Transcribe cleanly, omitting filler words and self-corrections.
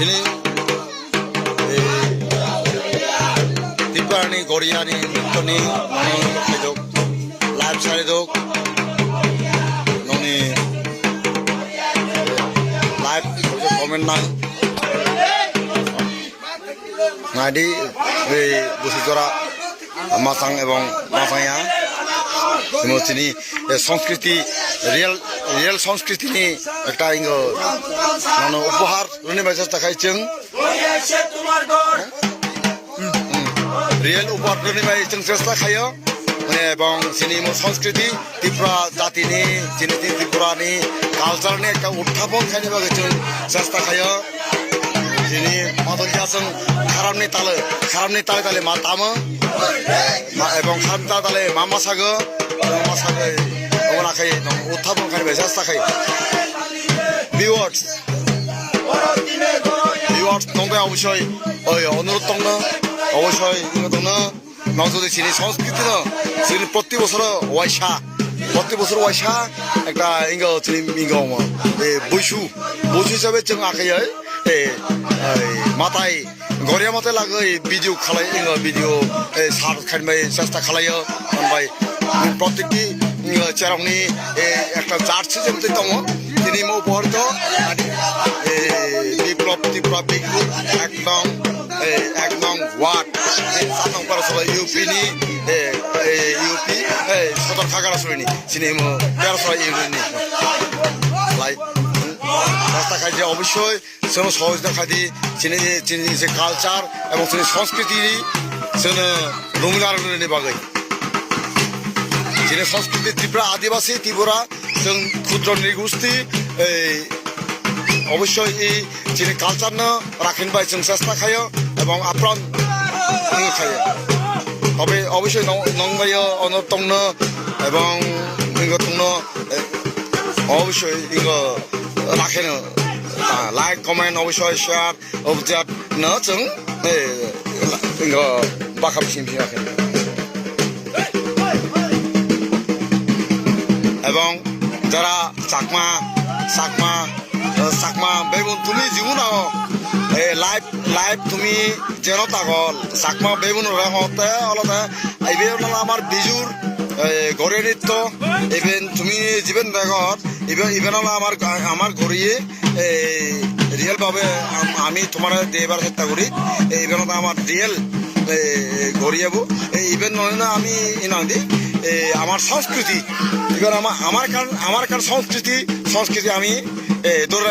sini Tiba ni Korea ni Tony itu live saya itu noni live komen nang ngadi busijora masang ebong masangnya semua sini সংস্কৃতি real সংস্কৃতি ni একটা ইঙ্গো মানে উপহার রনি বাজার দেখাইছেন real উপহার রনি বাই जों চেষ্টা খায়ো মানে এবং sini সংস্কৃতি ত্রিপুরা জাতিনি sini ত্রিপুরানি কালচারনি একটা উত্থাপন খাইনি বাগে जों চেষ্টা খায়ো sini মাদলিয়াসং খারামনি তালে মা তামো এবং খারাম তালে মামা সাগো মাসাগে ওনাকে উত্থাপন খাইবে চেষ্টা খাই ভিউয়ার্স নংবে অবশ্যই ওই অনুরোধ দङ অবশ্যই ইঙ্গ দङ নং যদি চিনি সংস্কৃতি ন চিনি প্রতি বছর ওয়াইসা একটা ইঙ্গ চিনি ইঙ্গ বৈশু হিসাবে जों आखायो মাথায় গরিয়া মাথায় লাগে ভিডিও খালাই ইঙ্গ ভিডিও সার খাইबाय চেষ্টা খালাयो ओमफ्राय প্রত্যেকটি চেরাংনি একটা জার্সি যেমন দङ তিনি উপহারিত বিপ্লব ত্রিপুরা বিগ্রুপ এক নং ওয়ার্ড 7 নং পারসরা ইউপিনি ইউপি সদর খাগড়াছড়িনি চিনি 13 ইউনিয়ননি লাই রাস্তা খাইছে অবশ্যই जों সহযোগিতা খাইদি চিনি যে কালচার এবং চিনি সংস্কৃতি जों রঙিন বাগै যিনি সংস্কৃতি ত্রিপুরা আদিবাসী ত্রিপুরা जों ক্ষুদ্র নৃগোষ্ঠী অবশ্যই এই যিনি কালচার না রাখিনবাই जों চেষ্টা খায়ো এবং আপ্রাণ খায়ো তবে অবশ্যই নংবাইও অনর্তং এবং ইঙ্গ তং অবশ্যই ইঙ্গ রাখেন লাইক কমেন্ট অবশ্যই শেয়ার অবজার্ভ না जों ইঙ্গ বাখাবসিন রাখেন এবং যারা চাকমা বেগুন তুমি জীবনাও লাইভ তুমি যেন তাগল চাকমা বেগুন হতে অলতে এইবে আমার বিজুর গড়ে নৃত্য ইভেন তুমি জীবন বেগত ইভেন আমার গড়িয়ে রিয়েল ভাবে আমি তোমার দেবার চেষ্টা করি ইভেন আমার রিয়েল গড়িয়াবো ইভেন নয় না আমি ইনাদি আমার সংস্কৃতি এবার আমার কারণ সংস্কৃতি আমি দৌড়াই